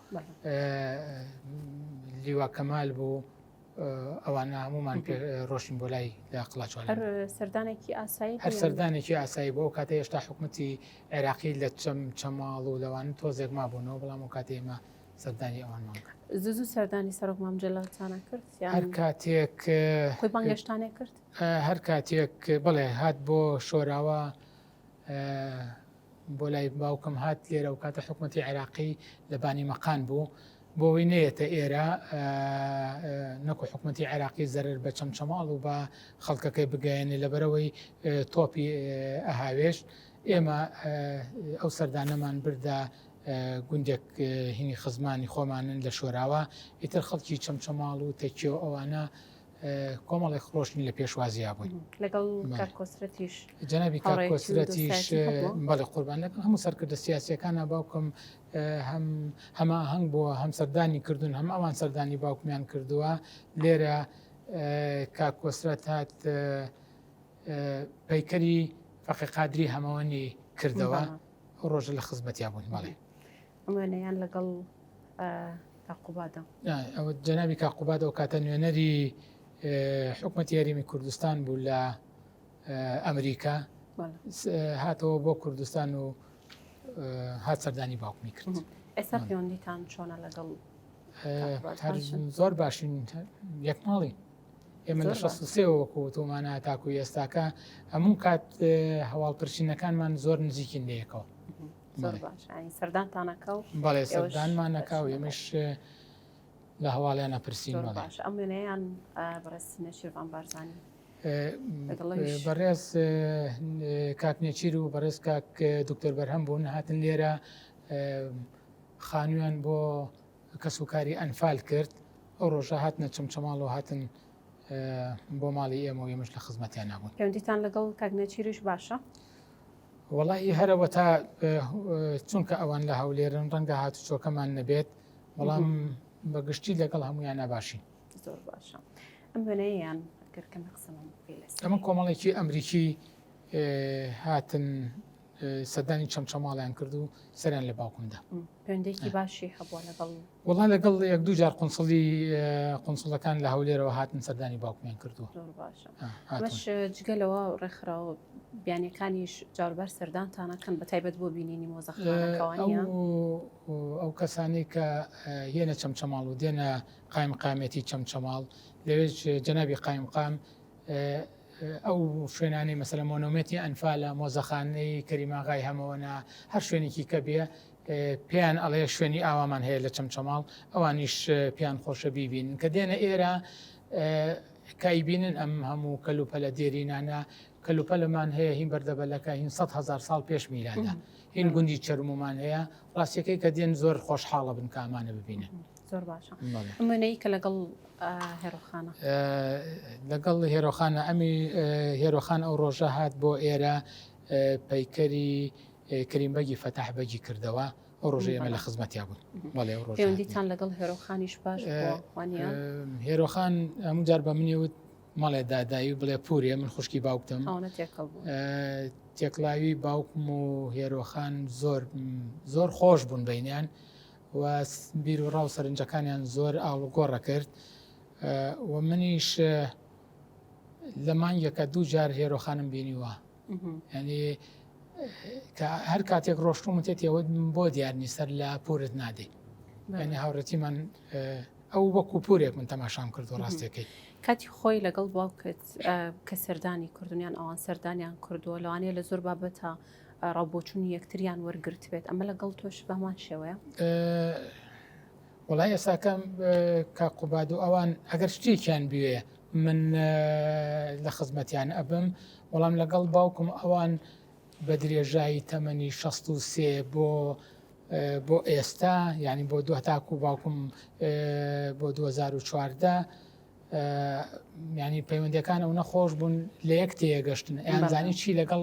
لیوا کەمال بوو ئەوانە هەمومان ڕۆشین بۆ لای لە قەڵاچوالان سەردانێکی ئاسایی هەر سەردانێکی ئاسایی بۆ کاتە هێشتا حکومەتی عێراقی لە چەماڵ و لەوان تۆزێک ما بوونەوە بەڵام و کاتێمە سەردانی ئەوانمان کرد زوو سەردانی سەرۆک مام جەلالتانە کرد هەر کاتێک خۆی بانگەشتانێ کرد هەر کاتێک بڵێ هات بۆ شۆراوە بۆ لای باوکم هات لێرە و کاتە حکومەتی عێراقی لە بانی مەقان بوو بۆەوەی نەیەتە ئێرە نەکو حکومەتی عێراقی زەرر بە چەمچەماڵ و بە خەڵکەکەی بگەێنێ لەبەرەوەی تۆپی ئەهاوێش ئێمە ئەو سەردانەمان بردا گوندێک هینی خزمانی خۆمانن لە شۆراوە ئیتر خەڵکی چەمچەماڵ و تەکیۆ ئەوانە کۆمەڵی خۆشنی لە پێشوازییا بووین لەگەڵ کۆسرەتیش جەنابی کۆسرەتیش بەڵێ قوربان لەگەڵ هەموو سەرکردە سیاسیەکانە باوکم هەمە هەنگ بووە هەم سەردانی کردوون هەم ئەوان سەردانی باوکمیان کردووە لێرە کاک کۆسرەت هات پەیکەری فەقی قادری هەمەوەنی کردەوە ڕۆژە لە خزمەتیا بوون بەڵێ ئەمانەیان لەگەڵ تاقوبادە ئەوە جەنابی کاقوبادە و کاتە نوێنەری حکومەتی یاریمی کوردستان بوو لە ئەمریکا هاتەوە بۆ کوردستان و هات سەردانی باوکمی کرد ئێستا پەیوەندیتان چۆنە لەگەڵ زۆر باشین یەک ماڵی ئێمە لە 16ەوە وەکوتومانە تاکو ئێستاکە هەموو کات هەواڵپرسینەکانمان زۆر نزیکین لەیەکەوە زۆر باش ینی سەردانتانەکە و بەڵێ سەردانمانەکە و ئێمەش لە هەواڵیانە پرسیین زۆر باش ئەم وێنەیان بەڕێستە شیروان بارزانانی بەڕێز کاکنێچیر و بەڕێز کاک دکتۆر بەرهەم بوون هاتن لێرە خانوویان بۆ کەسوکاری ئەنفال کرد ئەو ڕۆژە هاتنە چمچەماڵ و هاتن بۆ ماڵی ئێمە و ئێمەش لە خزمەتیان نابوون. پەیوەندیتان لەگەڵ کاکنێچیریش باشە؟ وەڵی هەرەوە تا چونکە ئەوان لە هەولێرن ڕەنگە هاتوچۆکەمان نەبێت بەڵام بەگشتی لەگەڵ هەمویان ناباشین. زۆر باشە ئەم وێنەیەیان گرکەمە قسەمان ئەمە کۆمەڵێکی ئەمریکی هاتن سەردانی چەمچەماڵیان کرد و سەریان لە باوکمدا. پەیوەندێکی باشی هەبووە لەگەڵ وەڵا لەگەڵ یەک دوو جار قونسڵەکان لە هەولێرەوە هاتن سەردانی باوکمیان کردو. زۆر باشە مەش جگەلەوە ڕێکخراوە بیانیەکانیش جاربەر سەردانتانەکەن بە تایبەت بۆ بینینی مۆزەخانەکەوانە ئەو کەسانی کە هێنە چەمچەماڵ و دێنە قایمقامەتی چەمچەماڵ لەوێ جەنابی قایمقام ئەو شوێنانی مەسەلە مۆنۆمێتی ئەنفالە مۆزەخانەی کەریماغای هەمەوەنا هەر شوێنێکی کە بێ پێیان ئەڵەیە شوێنی ئاوامان هەیە لە چەمچەماڵ ئەوانیش پێیان خۆشە بیبین کە دێنە ئێرە کایبینن ئەم هەموو کەلوپەلە دێرینانە کەلوپەلەمان هەیە هین بەردەبەلەکە هین 100,000 ساڵ پێش میلادە هین گوندی چرممان هەیە ڕاستیەکەی کە دێن زۆر خۆشحاڵە بن کامانە ببینن. زۆر باشە ئەمێنەی کە لەگەڵ هێرۆخانە لەگەڵ هێرۆخانە ئەمی هێرۆخان ئەو ڕۆژە هات بۆ ئێرە پەیکەری کریمبەگی فەتاحبەگی کردەوە ئەو ڕۆژە ئێمە لە خزمەتیا بوون. بەڵێ ئەو ڕۆژ پەیوەندیتان لەگەڵ هێرۆخانیش باش هێرۆخان هەموو جار بە منیوت مەڵێ دادایی بڵێ پورێ من خوشکی باوکتم تێکڵاوی باوکم و هێرۆخان زۆر خۆش بوون بینیان و بیر و ڕاو سەرنجەکانیان زۆر ئاڵوگۆڕە کرد و منیش لە مانگێکە دوو جار هێرۆخانم بینیوە ینی هەر کاتێک ڕۆشتوم تێتەوە بۆ دیارنی سەر لە پورت نادێ ینی هاوڕەتیمان ئەو وەکو پورێک من تەماشام کرد و ڕاستەکەی کاتی خۆی لەگەڵ باوکت کە سەردانی کردویان ئەوان سەردانیان کردووە لەوانەیە لە زۆر بابەتە ڕاوبۆچوونی یەکتریان وەرگرت بێت ئەمە لەگەڵ تۆش بەمان شێوەیە وڵای ئێساکەم کاقوباد و ئەوان ئەگەر شتێکیان بوێ من لە خزمەتیان ئەبم وەڵام لەگەڵ باوکم ئەوان بە درێژایی تەمەنی 63 بۆ ئێستا ینی بۆ دو تاکو باوکم بۆ 2014 ینی پەیوەندەکان ئەو نەخۆش بوون لە یەک تێگەشتن ئەیانزانی چی لەگەڵ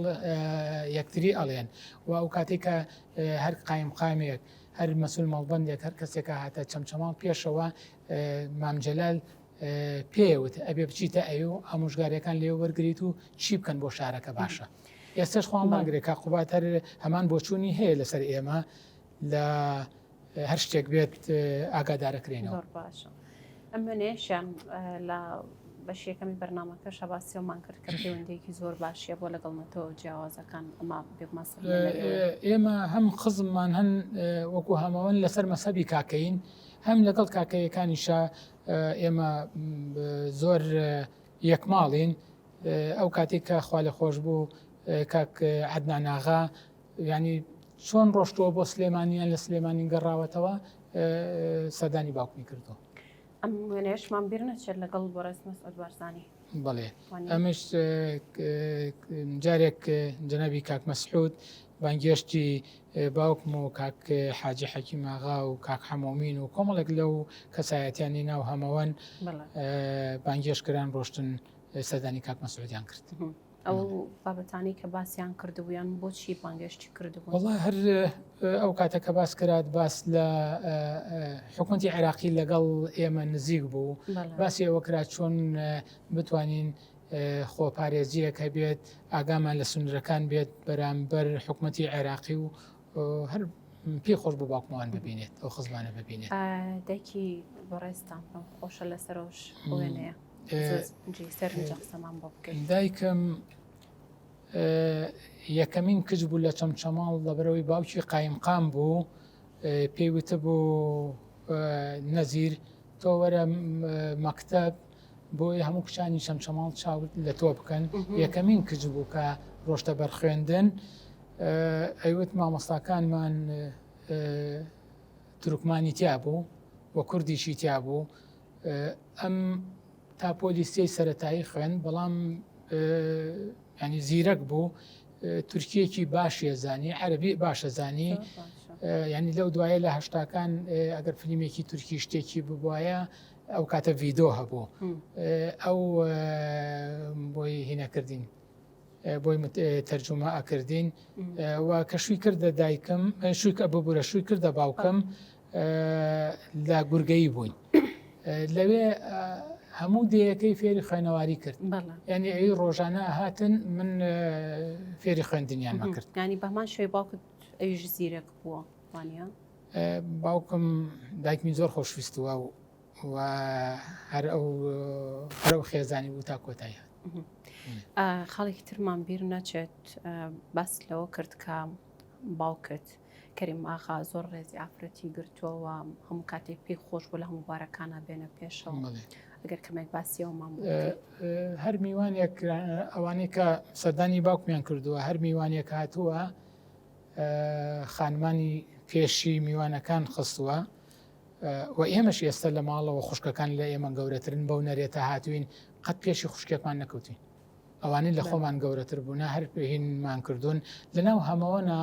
یەکتری ئەڵێن و ئەو کاتێک کە هەر قایمقامێک هەر مەسول مەڵبەندێک هەر کەسێکە هاتە چەمچەماڵ پێشەوە مامجەلال پێوت ئەبێ بچیتە ئەو ئامۆژگاریەکان لێ وەرگریت و چی بکەن بۆ شارەکە باشە ئێستش خۆم ماگرێت کاقوبات هەر هەمان بۆچوونی هەیە لەسەر ئێمە لە هەر شتێک بێت ئاگادارەکرێنەوە. باشە ئەم وێنەیەشیان لە بەشیەکەمی بەرنامەکە شەباسیەوەمان کرد کە پەیوەندێکی زۆر باشیە بۆ لەگەڵمەتەوە جیاوازەکان ئەمە بێمەسەر ئێمە هەم خزممان هەن وەکو هەمەوەن لەسەر مەسەبی کاکەین هەم لەگەڵ کاکەیەکانیشە ئێمە زۆر یەکماڵین ئەو کاتێک کە خوا لە خۆش بوو کاک عەدنان ئاغا ینی چۆن ڕۆشتووە بۆ سلێمانیان لە سلێمانی گەڕاوەتەوە سەردانی باوکمی کردو. ئەم وێنەیەشمان بیر نەچێت لەگەڵ بۆ ڕێز مەسعود بارزانی. بەڵێ ئەمش جارێک جەنابی کاک مەسعود بانگێشتی باوکم و کاک حاجی حەکیم ئاغا و کاک حەمۆمین و کۆمەڵێک لەو کەسایەتیانی ناو هەمەوەن بانگێشکران ڕۆشتن سەردانی کاک مەسعودیان کرد. ئەو بابەتانی کە باسییان کردبوویان بۆچی بانگێشتی کردبوو؟ وڵا هەر ئەو کاتە کە باس کرات باس لە حکوومەتی عێراقی لەگەڵ ئێمە نزیک بوو باسی ئەوە کرا چۆن بتوانین خۆپارێزیەک هەبێت ئاگامان لە سنوورەکان بێت بەرامبەر حکوومەتی عێراقی و هەر پێی خۆش بۆ باوکمەوان ببینێت ئەو خزمانە ببینێت. دایکی بەڕێستان خۆشە لەسەرۆش وێنەیە سەرنجە قسەمان بۆ بکەین. دایکم یەکەمین کچ بوو لە چەمچەماڵ لەبەرەوەی باوکی قایمقام بوو پێیوتە بوو نەزیر تۆ وەرە مەکتەب بۆی هەموو کچانی چەمچەماڵ چاوت لە تۆ بکەن یەکەمین کچ بوو کە ڕۆشتە بەرخوێندن ئەیوت مامۆستاکانمان تورکمانی تیا بوو وە کوردیشی تیا بوو ئەم تا پۆلیسیەی سەرەتایی خوێن بەڵام ینی زیرەک بوو تورکیەکی باشیە زانی عەربی باشە زانی ینی لەو دوایە لە هەشتاکان ئەگەر فیلمێکی تورکی شتێکی ببوایە ئەو کاتە ڤیدۆ هەبوو ئەو بۆی هینەکردین بۆی تەرجمە ئەکردین و کە شووی کردە دایکم شووی ببوورە شووی کردە باوکم لە گورگەیی بووین لەوێ هەموو دەیەکەی فێری خوێنەواری کرد ینی ئەوی ڕۆژانە هاتن من فێری خوێندنیان مەکرد ینی بەمان شوێ باوکت ئەویش زیرەک بووە وانە باوکم دایکمی زۆر خۆشویستووە و هەر ئەو خێزانی بوو تا کۆتایی خاڵێکی ترمان بیر نەچێت بەس لەوە کرد کە باوکت کەریم ئاغا زۆر ڕێزی ئافرەتی گرتووەوە هەموو کاتێک پێی خۆش بوو لە هەموو بارەکانە بێنە پێشەوە ئەگەر کەمێک باسیەوەمان هەر میوانێک ئەوانەی کە سەردانی باوکمیان کردووە هەر میوانێک هاتووە خانمانی پێشی میوانەکان خستووە و ئێمەش ئێستا لە ماڵەوە خوشکەکان لە ئێمە گەورەترن بەو نەرێتە هاتوین قەت پێشی خوشکێکمان نەکەوتین ئەوانەی لە خۆمان گەورەتر بوون هەر پێهینمان کردوون لەناو هەمەوەنا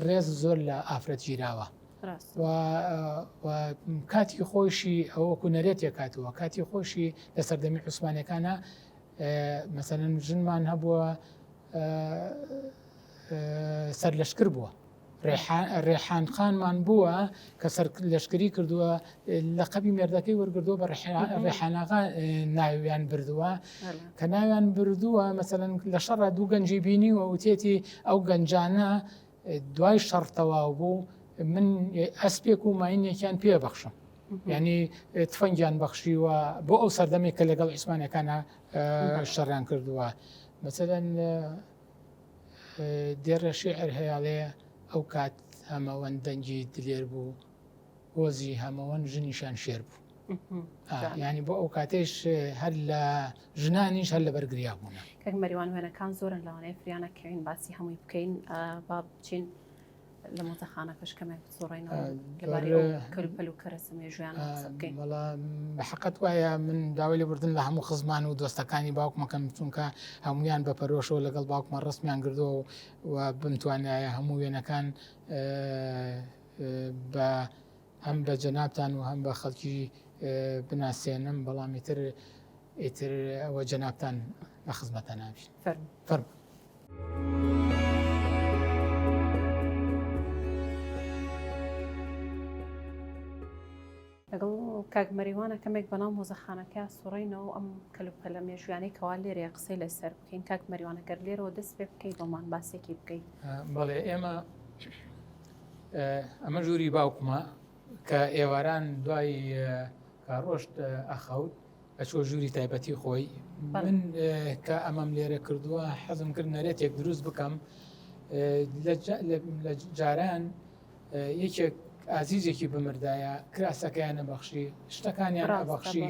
ڕێز زۆر لە ئافرەت گیراوە کاتی خۆشی ئەوەکو نەرێتێک هاتووە کاتی خۆشی لە سەردەمی عوسمانەکانە مەسەرەن ژنمان هەبووە سەر لەشکر بووە ڕێحان خانمان بووە کە سەر لەشکری کردووە لە قەبی مێردەکەی وەرگردووە بە ڕێحاناغا ناویان بردووە کە ناویان بردووە مەسەرەن لە شەڕە دوو گەنجی بینی و وتێتی ئەو گەنجانە دوای شەڕ تەواو بوو من ئەسپێک و ماینێکیان پێبەخشم ینی تفەنگیان بەخشیوە بۆ ئەو سەردەمێک کە لەگەڵ عوسمانەکانە شەڕیان کردووە مەسەرەن دێڕە شێعر هەیەڵەیە ئەو کات هەمەوەن دەنگی دلێر بوو هۆزی هەمەوەن ژنیشان شێر بوو ینی بۆ ئەو کاتێش هەر لە ژنانیش هەر لە بەرگریا بوون کەک مەریوان وێنەکان زۆرن لەوانەیە فریانە کەوین باسی هەمووی بکەین با بچین لە مۆزەخانەکەش کەمێک زۆڕێنەوە لەبارەی کەلوپەل و کەرەسەمێ ژیان بکەین بەحەقەت وایە من داوای لێ بردن لە هەموو خزمان و دۆستەکانی باوکمەکەم چونکە هەمویان بە پەرۆشەوە لەگەڵ باوکمە ڕستمیان کردەوە و بمتوانایە هەموو وێنەکان بە هەم بە جەنابتان و هەم بە خەڵکی بناسێنم بەڵام ئیتر ئەوە جەنابتان لە خزمەتە نابین فەرمو لەگەڵ کاک مەریوانە کەمێک بەناو مۆزەخانەکە سوڕینەوە ئەم کەلوپەلە مێژویانەی کەوا لێرە قسەی لەسەر بکەین کاک مەریوانەگەر لێرەوە دەست پێ بکەیت بۆمان باسێکی بکەیت بەڵێ ئەمە ژووری باوکمە کە ئێواران دوای کارۆشت ئەخەوت ئەچۆ ژووری تایبەتی خۆی من کە ئەمەم لێرە کردووە حەزم کرد نەرێتێک دروست بکەم لە جاران یەکێک ئازیزێکی بمردایە کراسەکەیان نەبەخشی شتەکانیان ئەبەخشی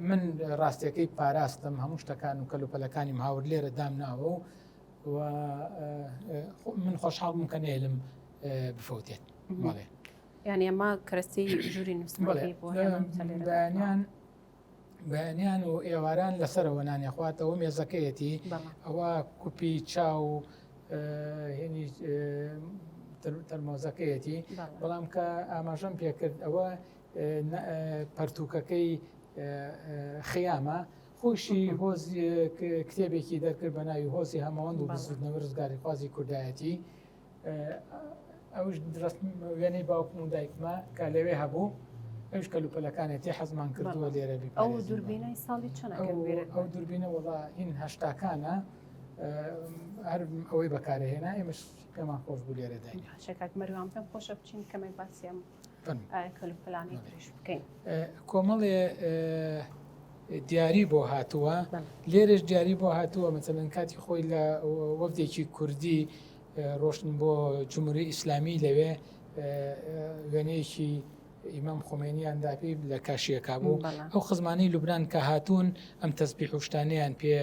من ڕاستیەکەی پاراستم هەموو شتەکان و کەلوپەلەکانیم هاورد لێرە دامناوە و من خۆشحاڵ بووم کە نێلم بفەوتێت بەڵێ یعنی ئەمە کەرەستی ژووری نووسمەکەی بۆ بەیانیان و ئێواران لەسەرەوە نانێخواتەوە مێزەکەیەتی ئەوە کوپی چاو هێنی تەرمۆزەکەیەتی بەڵام کە ئاماژەم پێکرد ئەوە پەرتووکەکەی خیامە خۆشی هۆزی کتێبێکی دەرکرد بە ناوی هۆزی هەمەوەند و بزودنەوە ڕزگاری خوازی کوردایەتی ئەوش وێنەی باوکم و دایکمە کە لەوێ هەبوو ئەوش کەلوپەلەکانێتی حەزمان کردووە لێرە بی ئەو دووربینەی ساڵی چەند ئەو دووربینە وڵا هین هەشتاکانە هەر ئەوەی بەکارهێنا ئێمەش پێمان خۆش بوو لێرە داین شکاک مەریوان پێم خۆشە بچین کەمێک باسیەم کەلوپەلانی تریش بکەین کۆمەڵێ دیاری بۆ هاتووە لێرەش دیاری بۆ هاتووە مەسەلەن کاتی خۆی لە وەفدێکی کوردی ڕۆشن بۆ جمهوری ئیسلامی لەوێ وێنەیەکی ئیمام خۆمێنیان داپی لە کاشیەکە بوو ئەو خزمانەی لوبنان کە هاتوون ئەم تەسبیح و شتانەیان پێ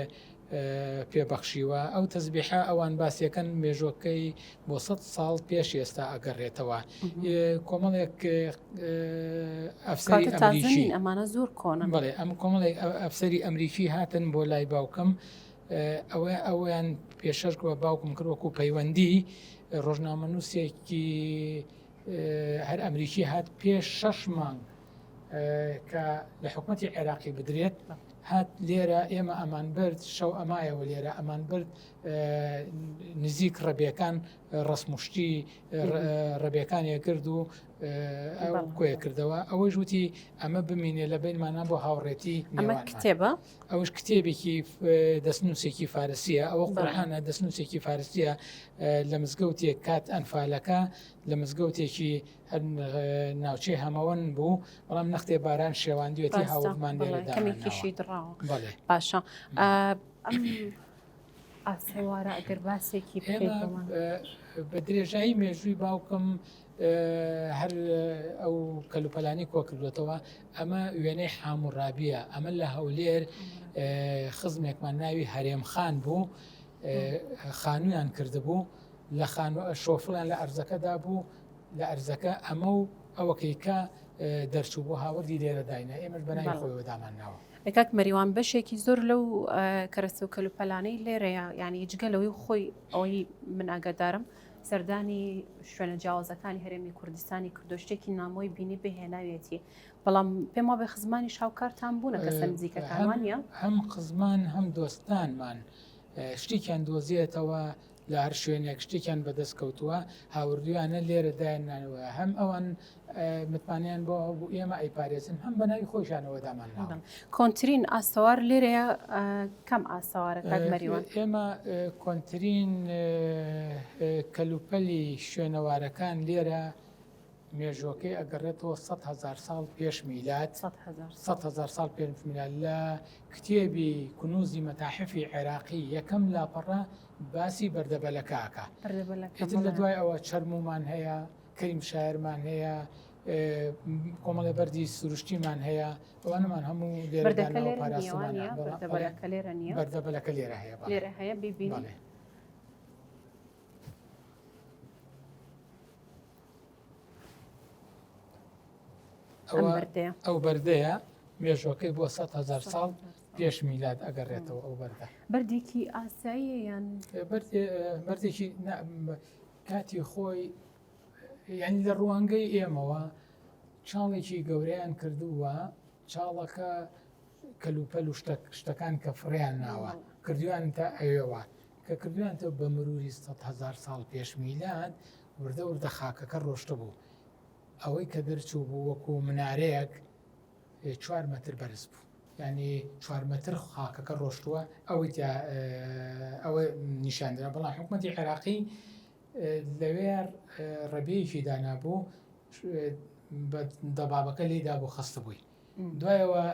پێبەخشیوە ئەو تەزبیحە ئەوان باسیەکەن مێژوەکەی بۆ 100 ساڵ پێش ئێستا ئەگەڕێتەوە کۆمەڵێک ئەفسەری ئەمریکی ئەمانە زۆر کۆنن بڵێ ئەم کۆمەڵێک ئەفسەری ئەمریکی هاتن بۆ لای باوکم ئەویان پێشەرکەوە باوکم کردوەکو پەیوەندی ڕۆژنامە نووسێکی هەر ئەمریکی هات پێش 6 مانگ کە لە حکوومەتی عێراقی بدرێت هات لێرە ئێمە ئەمان برد شەو ئەمایەوە لێرە ئەمان برد نزیک ڕەبیەکان ڕسمشتی ڕەبیەکانیە کرد و کۆیە کردەوە ئەوەی ژووتی ئەمە بمینێ لە بینمانە بۆ هاوڕێتی ئەمە کتێبە ئەوش کتێبێکی دەستنووسێکی فارسیە ئەوە قورئانە دەستنووسێکی فارسیە لە مزگەوتێک کات ئەنفالەکە لە مزگەوتێکی ناوچەی هەمەوەن بوو بەڵام نەختێ باران شێواندوێتی هاوڵمان لێرەداکەمیکیشی دڕاوە باشە ئاسێوارە ئەگەر باسێکی بە درێژایی مێژووی باوکم هەر ئەو کەلوپەلانی کۆ کردوێتەوە ئەمە وێنەی حاموڕابیە ئەمە لە هەولێر خزمێکمان ناوی هەرێم خان بوو خانوویان کردبوو لە شۆفڵیان لە ئەرزەکەدا بوو لە ئەرزەکە ئەمە و ئەوەکەیکە دەرچوو بۆ هاوردی لێرە داینە ئێمەش بەناوی خۆیەوە دامانناوە کاک مەریوان بەشێکی زۆر لەو کەرەستە و کەلوپەلانەی لێرەیە یعنی جگەلەوەی خۆی ئەوەی من ئاگادارم سەردانی شوێنە جیاوازەکانی هەرێمی کوردستانی کردو شتێکی نامۆی بینی بهێناوێتی بەڵام پێم وابێ خزمانی شاوکارتان بوونە کەسە نزیکەکانوانە هەم خزمان هەم دۆستانمان شتێکیان دۆزیێتەوە لە هەر شوێنێک شتێکیان بەدەست کەوتووە هاوردویانە لێرە دایانانەوە هەم ئەوان متمانیان بۆ ئێمە ئەیپارێزن هەم بەناوی خۆشانەوە دامانناوە کۆنتترین ئاستەوار لێرەیە کەم ئاستەوارە کاک مەریوان ئێمە کۆنتترین کەلوپەلی شوێنەوارەکان لێرە مێژوەکەی ئەگەڕێتەوە 100,000 ساڵ پێش میلاد 100,000 ساڵ پێش میلاد لە کتێبی کنوزی مەتاحفی عێراقی یەکەم لاپەڕە باسی بەردەبەلەکەکە لە دوای ئەوە چەرمومان هەیە کەریم شاعرمان هەیە کۆمەڵی بەردی سروشتیمان هەیە ئەوانمان هەموو لێرەدانەوە پاراستمانە بەردەبەلەکە لێرە هەیە لێرە هەیە ببینێ ئەو بەردەیە مێژوەکەی بۆ 100,000 ساڵ پێش میلاد ئەگەڕێتەوە ئەو بەردە بەردێکی ئاسایی یان بەردێکی کاتی خۆی یعنی لە ڕوانگەی ئێمەوە چاڵێکی گەورەیان کردووە چاڵەکە کەلوپەل و شتەکان کە فڕیان ناوە کردویان تا ئەوێوە کە کردویانتە بە مروری 100,000 ساڵ پێش میلاد وردە خاکەکە ڕۆشتە بوو ئەوەی کە دەرچوو بوو وەکو منارەیەک 4 مەتر بەرز بوو ینی 4 مەتر خاکەکە ڕۆشتووە ئەوە نیشاندرا بەڵام حکوومەتی عێراقی لەوێر ڕەبەیەکی دانابوو دەبابەکە لێدا بۆ خستە بووی دوایەوە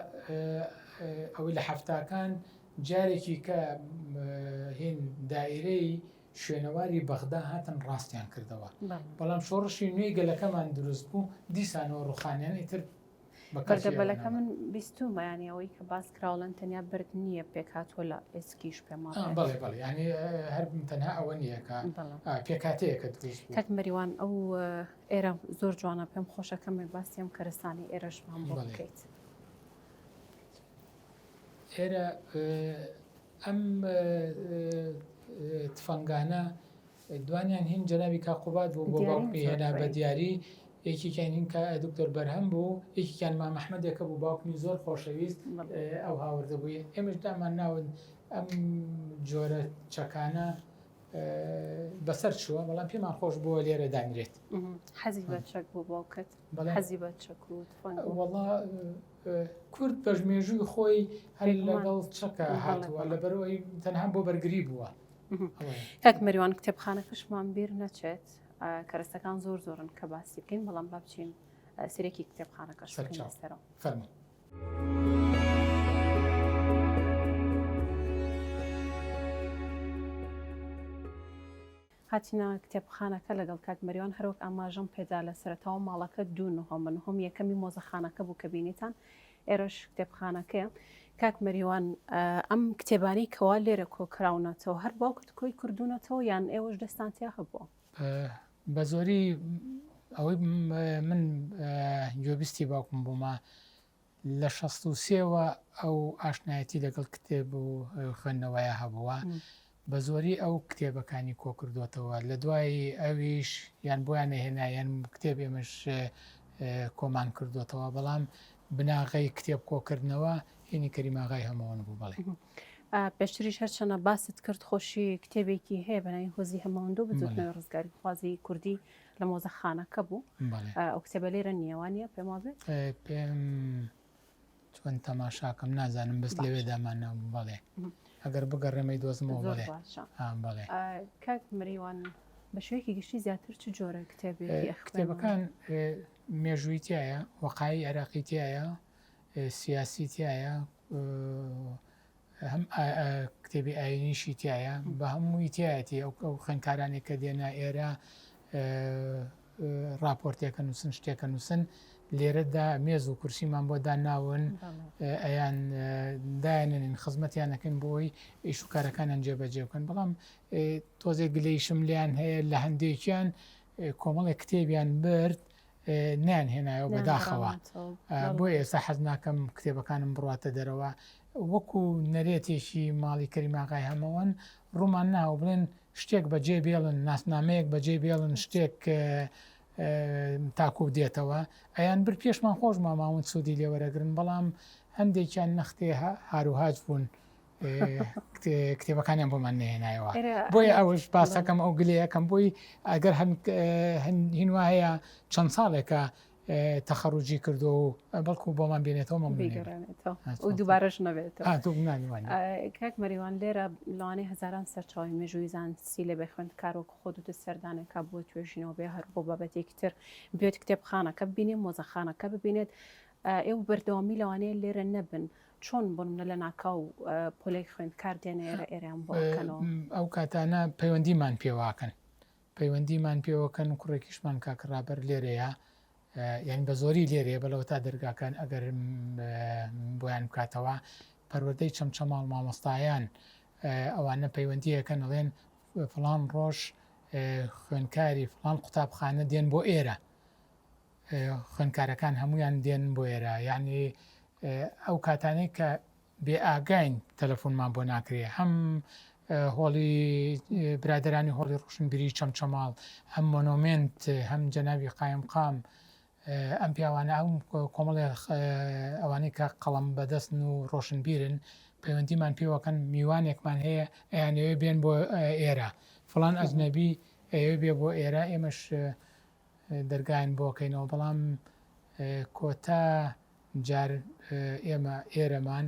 ئەوەی لە هەفتاکان جارێکی کە هین دائیرەی شوێنەواری بەغدا هاتن ڕاستیان کردەوە بەڵام شۆڕشی نوێی گەلەکەمان دروست بوو دیسانەوە ڕوخانیان ئیتر بەردەبەلەکە من بیستومە ینی ئەوەی کە باس کراوڵەن تەنیا برد نییە پێکاتوە لە ئێسکیش پێما بڵێ ینی هەر تەنها ئەوە نییە کە پێکاتەیەکە دروست کاک مەریوان ئەو ئێرە زۆر جوانە پێم خۆشەکەمێ باسی ئەم کەرستانی ئێرەشمان بۆ بکەیت ئێرە ئەم تفەنگانە دوانیان هین جەنابی کاقوبات بوو بۆ باوکی هێنا بە دیاری یەکیان هین کە دکتۆر بەرهەم بوو یەکیان مام ئەحمەدێکە بوو باوکمی زۆر خۆشەویست ئەو هاوردە بووی ئێمەش دامان ناون ئەم جۆرە چەکانە بەسەر چووە بەڵام پێمان خۆش بووە لێرە دانرێت حەزی بە چەک بۆ باوکت حەزی بە چەک وەڵا کورد بەژمێژووی خۆی هەر لەگەڵ چەکە هاتووە لەبەرەوەی تەنها بۆ بەرگری بووە کاک مەریوان کتێبخانەکەشمان بیر نەچێت کەرەستەکان زۆر زۆرن کە باسی بکەین بەڵام با بچین سێرێکی کتێبخانەکەش سەرەوە فەرموو هاتینا کتێبخانەکە لەگەڵ کاک مەریوان هەروەک ئاماژەم پێدا لە سەرەتاوە ماڵەکە دوو یەکەمی مۆزەخانەکە بوو کە بینیتان ئێرەش کتێبخانەکەیە. کاک مەریوان ئەم کتێبانی کەوا لێرە کۆکراونەتەوە هەر باوکت کۆی کردوونەتەوە یان ئێوەش دەستانتیا هەبووە؟ بە زۆری ئەوەی من گوێبیستی باوکم بوومە لە 63ەوە ئەو ئاشنایەتی لەگەڵ کتێب و خوێندنەوەیە هەبووە. بە زۆری ئەو کتێبەکانی کۆ کردوێتەوە لە دوای ئەویش یان بۆیان هێنایەن کتێب ئێمەش کۆمان کردوێتەوە، بەڵام بناغی کتێب کۆکردنەوە هێنی کەریماغای هەمەوەن بوو. بڵێ پێشتریش هەرچەنە باست کرد خۆشی کتێبێکی هەیە بەناوی هۆزی هەمەوەندوو بجوتنەوەی ڕزگاری خوازی کوردی لە مۆزەخانەکە بوو. ئەو کتێبە لێرە نیێوانە پێم وابێت؟ پێم چۆن تەماشاکەم نازانم بەست لەوێ دامانە بەڵێ ئەگەر بگەڕێمەی دۆزمەوە بڵێ. کاک مەریوان بە شوەیەکی گشتی زیاتر چ جۆرە کتێبێکی کتێبەکان مێژووی تایە، وەقایی عێراقی تایە، سیاسی تایە، هەم کتێبی ئاینیشی تایە، بە هەمووی تایەتی ئەو خوێندکارانی کە دێنە ئێرە راپۆرتێکە نووسن شتێکە نووسن لێرەدا مێز و کورسیمان بۆ داناون ئەیان دایانن خزمەتیانەکەن بۆی ئیش و کارەکانیان جێبەجێ بکەن. بەڵام تۆزێک گلەیشم لیان هەیە لە هەندێکیان کۆمەڵێک کتێبیان برد نیان هێنایەوە بەداخەوە. بۆ ئێستا حەز ناکەم کتێبەکانم بڕاتە دەرەوە وەکو نەرێتێکی ماڵی کەریماغای هەمەوەن ڕوومان ناوە بڵێن شتێک بەجێ بێڵن، ناسنامەیەک بەجێ بێڵن، شتێک تاکو دێتەوە ئەیان بر پێشمان خۆش ماماون سوودی لێوەرەگرن، بەڵام هەندێکیان نەختێ هاروهاج بوون کتێبەکانیان بۆمان نهێنایەوە. بۆیە ئەوش باسەکەم ئەو گلەیەکەم بۆی ئەگەر هینوا هەیە چەند ساڵێکە تەخەڕوجی کردو و بەڵکو بۆمان بێنێتەوە و دووبارەش نەبێتەوە. کاک مەریوان لێرە لەوانەیە هەزاران سەرچاوی مێژووی زانستی لە بێ خوێندکارۆک خۆت سەردانێکا بۆ توێژینەوە بێ هەر بۆ بابەتێکی تر بێت کتێبخانەکە ببینێت مۆزەخانەکە ببینێت ئێوە بەردەوامی لەوانەیە لێرە نەبن چۆن بۆن لە ناکاو پۆلەی خوێندکار دێنە ئێرەیان بۆکەنەوە؟ ئەو کاتانە پەیوەندیمان پێواکەن پەیوەندیمان پێوەکەن و کوڕێکیشمان کاکڕابەر لێرەیە یعنی بە زۆری لێرێ بەلەوە تا دەرگاکان ئەگەر بۆیان بکاتەوە پەروەردەی چەمچەماڵ مامۆستایان ئەوانە پەیوەندیەکەن ئەڵێن فڵان ڕۆژ خوێندکاری فڵان قوتابخانە دێن بۆ ئێرە، خوێندکارەکان هەمویان دێن بۆ ئێرە. یعنی ئەو کاتانەی کە بێ ئاگاین تەلەفۆنمان بۆ ناکرێ، هەم هۆڵی برادرانی هۆڵی ڕۆشنبیری چەمچەماڵ، هەم مۆنۆمنت، هەم جەناوی قایمقام، ئەم پیاوانە ئەو کۆمەڵێ ئەوانەی کە قەڵەم بەدەستن و ڕۆشنبیرن پەیوەندیمان پێوەکەن میوانێکمان هەیە ئەیانەوێ بێن بۆ ئێرە، فڵان ئەجنەبی ئەوێ بێ بۆ ئێرە ئێمەش دەرگاین بۆکەینەوە. بەڵام کۆتا جار ئێمە ئێرەمان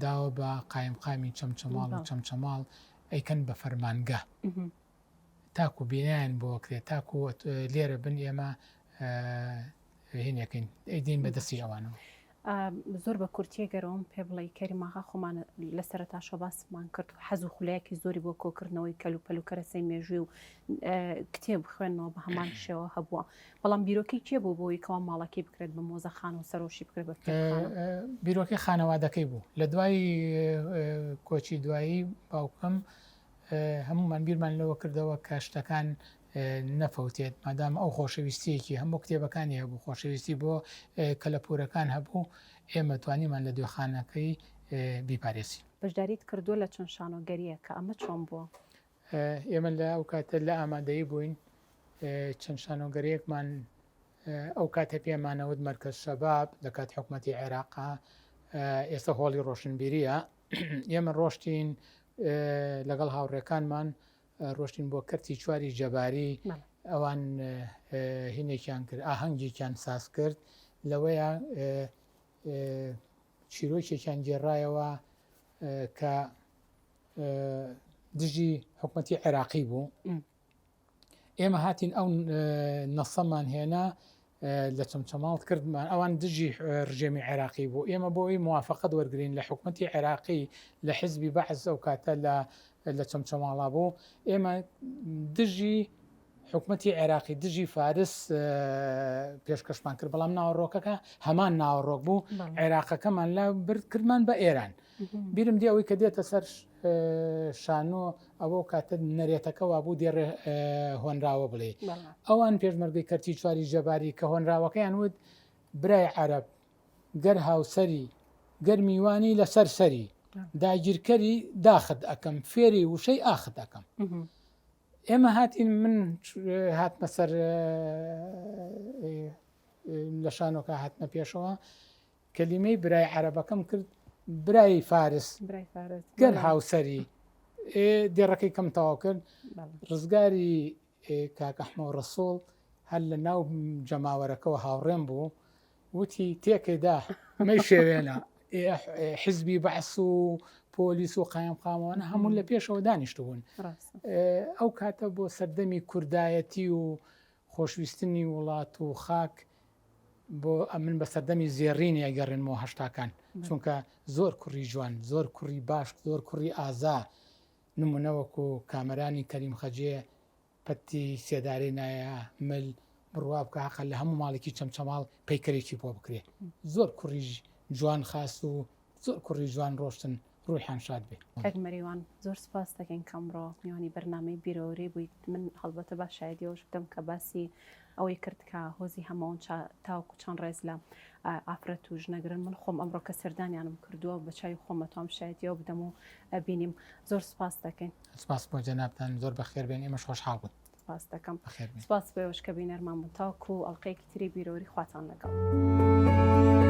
داوە بە قایمقامی چەمچەماڵ و چەمچەماڵ ئەیکەن بە فەرمانگە تاکو بینیان بۆ کرێت تاکو لێرە بن ئێمە هینەکەین ئەیدین بەدەستی ئەوانەوە. زۆر بە کورتیە گەرەوەم پێ بڵێ کەریماغا خۆمان لە سەرەتاشۆ باسمان کرد و حەز و خولایەکی زۆری بۆ کۆکردنەوەی کەلوپەلوکەرەسەی مێژووی و کتێب خوێندنەوە بە هەمان شێوە هەبووە، بەڵام بیرۆکەی کێ بوو بۆی کەوا ماڵەکەی بکرێت بە مۆزەخانە و سەرۆشی بکرێت بە بیرۆکەی خانەوادەکەی بوو. لە دوای کۆچی دوایی باوکم هەمومان بیرمان لەوە کردەوە کە شتەکان نەفەوتێت مادام ئەو خۆشەویستیەکی هەموو کتێبەکانی هەبوو، خۆشەویستی بۆ کەلەپورەکان هەبوو، ئێمە توانیمان لە دوێخانەکەی بیپارێزین. بەشداریت کردووە لە چەند شانۆگەریە کە ئەمە چۆن بووە؟ ئێمە لە ئەو کاتە لە ئامادەیی بووین چەند شانۆگەریەکمان ئەو کاتە پێمانەوت مەرکەز شەباب لە کات حکوومەتی عێراقا، ئێستا هۆڵی ڕۆشنبیریە. ئێمە ڕۆشتین لەگەڵ هاوڕێکانمان ڕۆشتین بۆ کەرتی چواری جەباری، ئەوان هینێکیان کرد ئاهەنگێکیان ساز کرد، لەوەیە چیرۆکێکیان گێڕایەوە کە دژی حکوومەتی عێراقی بوو. ئێمە هاتین ئەو نەسەمان هێنا لە چەمچەماڵ کردمان ئەوان دژی ڕژێمی عێراقی بوو ئێمە بۆی موافقت وەرگین لە حکوومەتی عێراقی لە حیزبی بەعز ئەو کاتە لە چەمچەماڵا بوو ئێمە دژی حکوومەتی عێراقی دژی فارس پێشکەشمان کرد بەڵام ناوەڕۆکەکە هەمان ناوەڕۆک بوو عێراقەکەمان لە برد کردمان بە ئێران بیرم دی ئەوەی کە دێتە سەر شانۆ ئەوە کاتە نەرێتەکە وا بوو دێڕێ هۆنراوە بڵێ ئەوان پێشمەرگەی کەرتی چواری جەباری کە هۆنراوەکەیان وت برای عەرەب گەر هاوسەری گەر میوانی لەسەر سەری داگیرکەری داخت ئەەکەم فێری وشەی ئاخت ئەەکەم ئێمە هاتین من هاتمە سەر لە شانۆکە هاتمە پێشەوە کەلیمەی برای عەرەبەکەم کرد برای فارس گەر هاوسەری دێڕەکەی کەم تەواو کرد ڕزگاری کاک ئەحمەد ڕەسوڵ هەر لە ناو جەماوەرەکەەوە هاوڕێم بوو وتی تێکێدا مەی شێوێنە حیزبی بەعس و پۆلیس و قایمقامەوەە هەموو لە پێشەوە دانیشت بوون ئەو کاتە بۆ سەردەمی کوردایەتی و خۆشویستنی وڵات و خاک بۆ ئەمن بە سەردەمی زێڕینی ئەگەڕێنەوە هەشتاکان چونکە زۆر کوڕی جوان زۆر کوڕی باش زۆر کوڕی ئازا نمونەوەکو کامەرانی کەریم خەجێ پەتی سێدارەی نایە مل بڕوا بکە عقل لە هەموو ماڵێکی چەمچەماڵ پەیکەرێکی بۆ بکرێ زۆر کوڕی جوان خاست و زۆر کوڕی جوان ڕۆشتن ڕوویان شاد بێ کاکمەریوان زۆر سپاس دەکەین کەمڕۆ میوانی بەرنامەی بیرۆری بوویت من هەڵبەتە با شایدیەوەش بدەم کە باسی ئەوەی کرد کە هۆزی هەمەوەن تاوکو چەند ڕێز لە ئافرەت و ژنەگرن من خۆم ئەمڕۆ کە سەردانیانم کردووە بە چای خۆمەتوام شایدیەوە بدەم و بینیم زۆر سپاس دەکەین سپاس بۆ جەنابتان زۆر بەخێر بێن ئێمەش خۆشحاڵ بوون سپاس دەکەم سپاس بۆەوەش کە بینەرمان بوو تاوکو و ئەڵلقەیەکی تری بیرۆری خواتان لەگەڵ